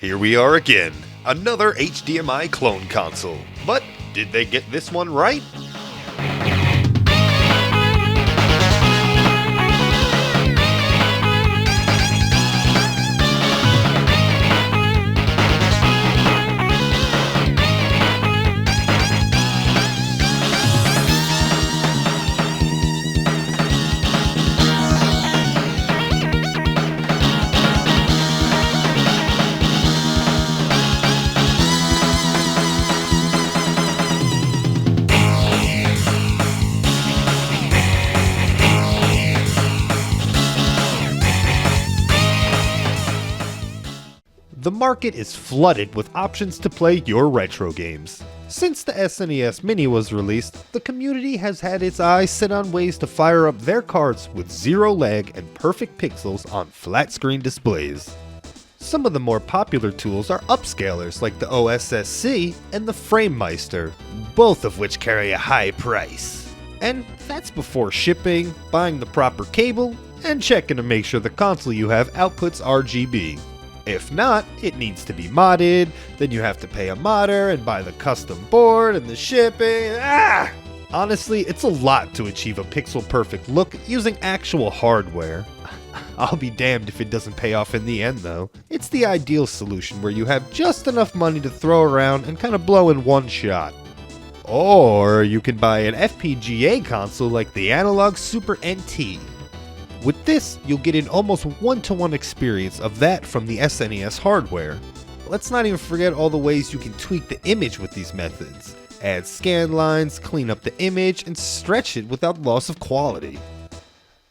Here we are again, another HDMI clone console. But did they get this one right? The market is flooded with options to play your retro games. Since the SNES Mini was released, the community has had its eyes set on ways to fire up their cards with zero lag and perfect pixels on flat screen displays. Some of the more popular tools are Upscalers like the OSSC and the Framemeister, both of which carry a high price. And that's before shipping, buying the proper cable, and checking to make sure the console you have outputs RGB. If not, it needs to be modded, then you have to pay a modder and buy the custom board and the shipping. Honestly, it's a lot to achieve a pixel perfect look using actual hardware. I'll be damned if it doesn't pay off in the end though. It's the ideal solution where you have just enough money to throw around and kind of blow in one shot. Or you can buy an FPGA console like the Analogue Super NT. With this, you'll get an almost one-to-one experience of that from the SNES hardware. Let's not even forget all the ways you can tweak the image with these methods. Add scan lines, clean up the image, and stretch it without loss of quality.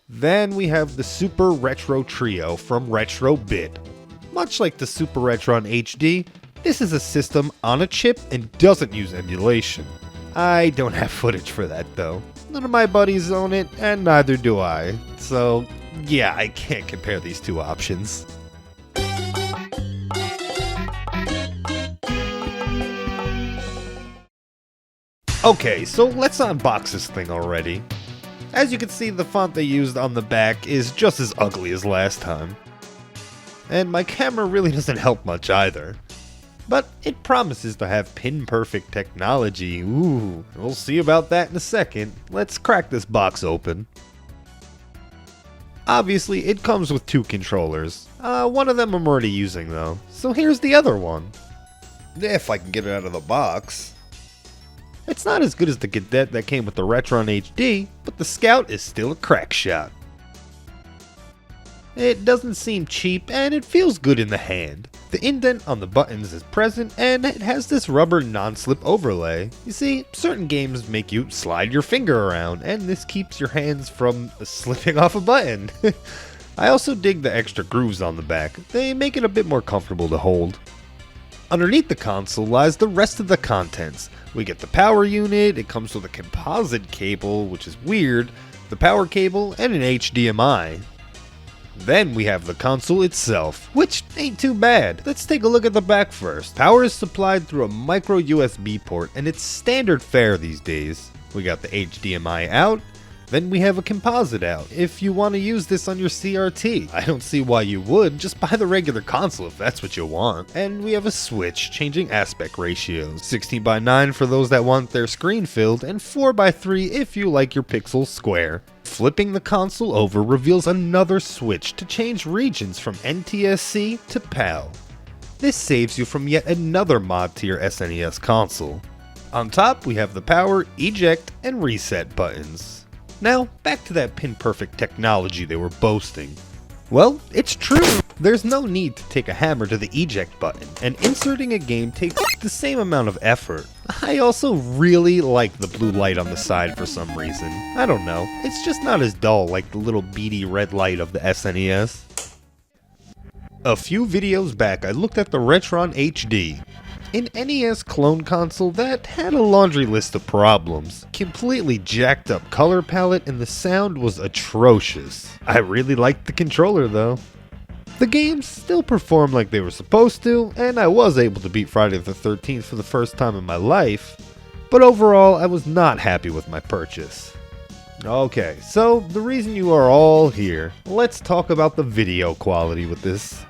Then we have the Super Retro Trio from RetroBit. Much like the Super Retron HD, this is a system on a chip and doesn't use emulation. I don't have footage for that though. None of my buddies own it, and neither do I. So, yeah, I can't compare these two options. Okay, so let's unbox this thing already. As you can see, the font they used on the back is just as ugly as last time. And my camera really doesn't help much either. But it promises to have pin-perfect technology. Ooh, we'll see about that in a second. Let's crack this box open. Obviously, it comes with two controllers. One of them I'm already using though, so here's the other one. If I can get it out of the box. It's not as good as the Cadet that came with the Retron HD, but the Scout is still a crack shot. It doesn't seem cheap and it feels good in the hand. The indent on the buttons is present and it has this rubber non-slip overlay. You see, certain games make you slide your finger around and this keeps your hands from slipping off a button. I also dig the extra grooves on the back. They make it a bit more comfortable to hold. Underneath the console lies the rest of the contents. We get the power unit, it comes with a composite cable, which is weird, the power cable, and an HDMI. Then we have the console itself, which ain't too bad. Let's take a look at the back first. Power is supplied through a micro USB port and it's standard fare these days. We got the HDMI out, then we have a composite out. If you want to use this on your CRT, I don't see why you would, just buy the regular console if that's what you want. And we have a switch, changing aspect ratios. 16:9 for those that want their screen filled, and 4:3 if you like your pixels square. Flipping the console over reveals another switch to change regions from NTSC to PAL. This saves you from yet another mod to your SNES console. On top we have the power, eject, and reset buttons. Now, back to that pin-perfect technology they were boasting. Well, it's true. There's no need to take a hammer to the eject button, and inserting a game takes the same amount of effort. I also really like the blue light on the side for some reason. I don't know, it's just not as dull like the little beady red light of the SNES. A few videos back I looked at the Retron HD. An NES clone console that had a laundry list of problems. Completely jacked up color palette and the sound was atrocious. I really liked the controller though. The games still performed like they were supposed to, and I was able to beat Friday the 13th for the first time in my life, but overall I was not happy with my purchase. Okay, so the reason you are all here, let's talk about the video quality with this.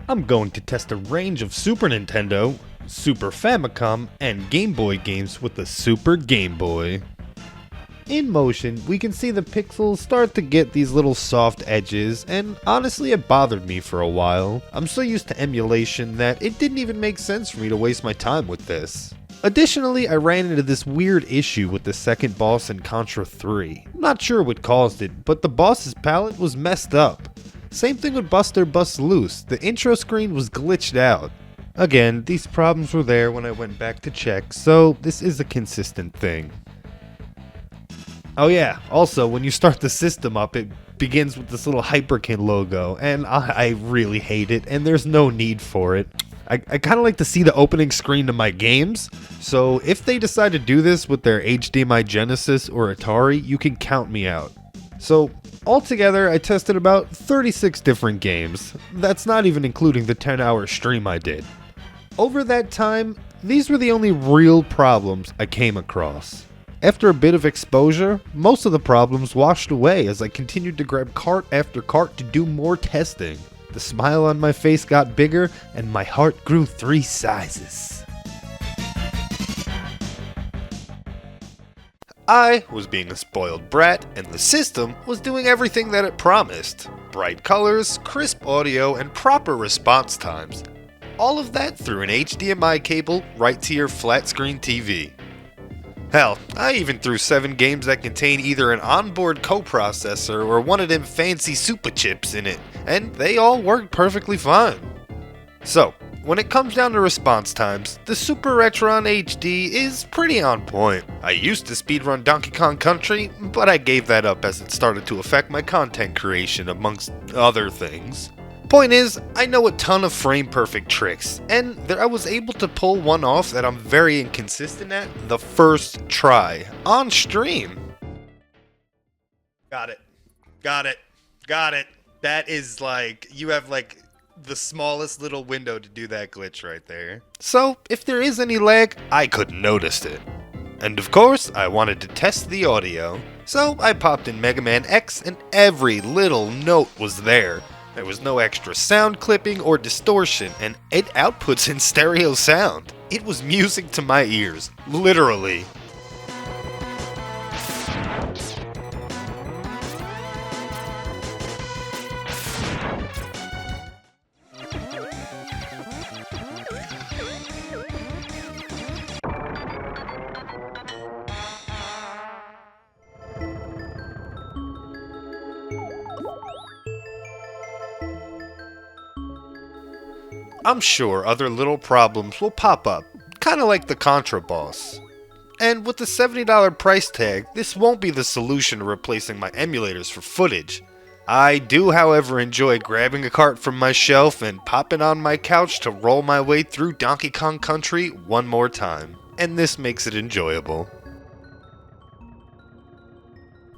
I'm going to test a range of Super Nintendo, Super Famicom, and Game Boy games with the Super Game Boy. In motion, we can see the pixels start to get these little soft edges, and honestly it bothered me for a while. I'm so used to emulation that it didn't even make sense for me to waste my time with this. Additionally, I ran into this weird issue with the second boss in Contra 3. I'm not sure what caused it, but the boss's palette was messed up. Same thing with Buster Bust Loose, the intro screen was glitched out. Again, these problems were there when I went back to check, so this is a consistent thing. Oh yeah, also when you start the system up, it begins with this little HyperKin logo, and I really hate it, and there's no need for it. I kind of like to see the opening screen to my games, so if they decide to do this with their HDMI Genesis or Atari, you can count me out. So altogether, I tested about 36 different games. That's not even including the 10-hour stream I did. Over that time, these were the only real problems I came across. After a bit of exposure, most of the problems washed away as I continued to grab cart after cart to do more testing. The smile on my face got bigger, and my heart grew 3 sizes. I was being a spoiled brat, and the system was doing everything that it promised. Bright colors, crisp audio, and proper response times. All of that through an HDMI cable right to your flat screen TV. Hell, I even threw 7 games that contain either an onboard coprocessor or one of them fancy super chips in it, and they all worked perfectly fine. So, when it comes down to response times, the Super Retron HD is pretty on point. I used to speedrun Donkey Kong Country, but I gave that up as it started to affect my content creation amongst other things. Point is, I know a ton of frame-perfect tricks, and I was able to pull one off that I'm very inconsistent at the first try, on stream. Got it. That is like, you have like the smallest little window to do that glitch right there. So, if there is any lag, I couldn't notice it. And of course, I wanted to test the audio, so I popped in Mega Man X and every little note was there. There was no extra sound clipping or distortion, and it outputs in stereo sound. It was music to my ears, literally. I'm sure other little problems will pop up, kinda like the Contra boss. And with the $70 price tag, this won't be the solution to replacing my emulators for footage. I do, however, enjoy grabbing a cart from my shelf and popping on my couch to roll my way through Donkey Kong Country one more time, and this makes it enjoyable.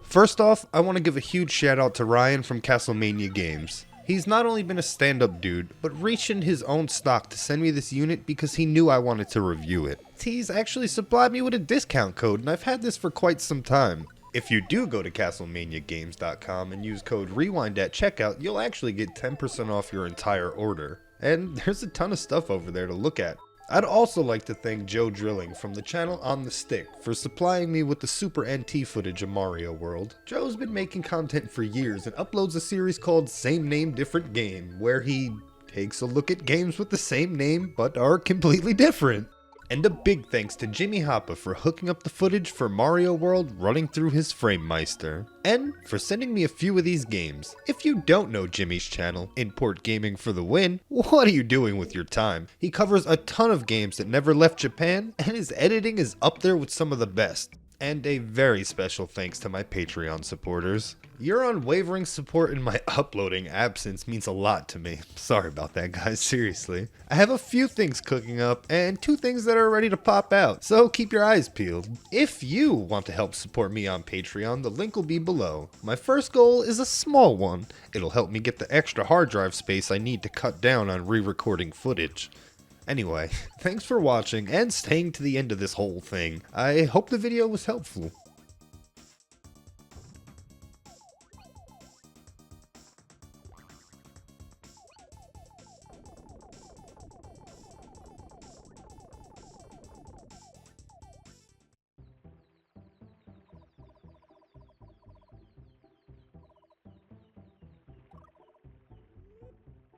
First off, I want to give a huge shout out to Ryan from Castlemania Games. He's not only been a stand-up dude, but reached in his own stock to send me this unit because he knew I wanted to review it. He's actually supplied me with a discount code, and I've had this for quite some time. If you do go to castlemaniagames.com and use code REWIND at checkout, you'll actually get 10% off your entire order. And there's a ton of stuff over there to look at. I'd also like to thank Joe Drilling from the channel On The Stick for supplying me with the Super NT footage of Mario World. Joe's been making content for years and uploads a series called Same Name Different Game, where he takes a look at games with the same name but are completely different. And a big thanks to Jimmy Hoppa for hooking up the footage for Mario World running through his Framemeister. And for sending me a few of these games. If you don't know Jimmy's channel, Import Gaming for the Win, what are you doing with your time? He covers a ton of games that never left Japan, and his editing is up there with some of the best. And a very special thanks to my Patreon supporters. Your unwavering support in my uploading absence means a lot to me. Sorry about that, guys, seriously. I have a few things cooking up and 2 things that are ready to pop out, so keep your eyes peeled. If you want to help support me on Patreon, the link will be below. My first goal is a small one. It'll help me get the extra hard drive space I need to cut down on re-recording footage. Anyway, thanks for watching and staying to the end of this whole thing. I hope the video was helpful.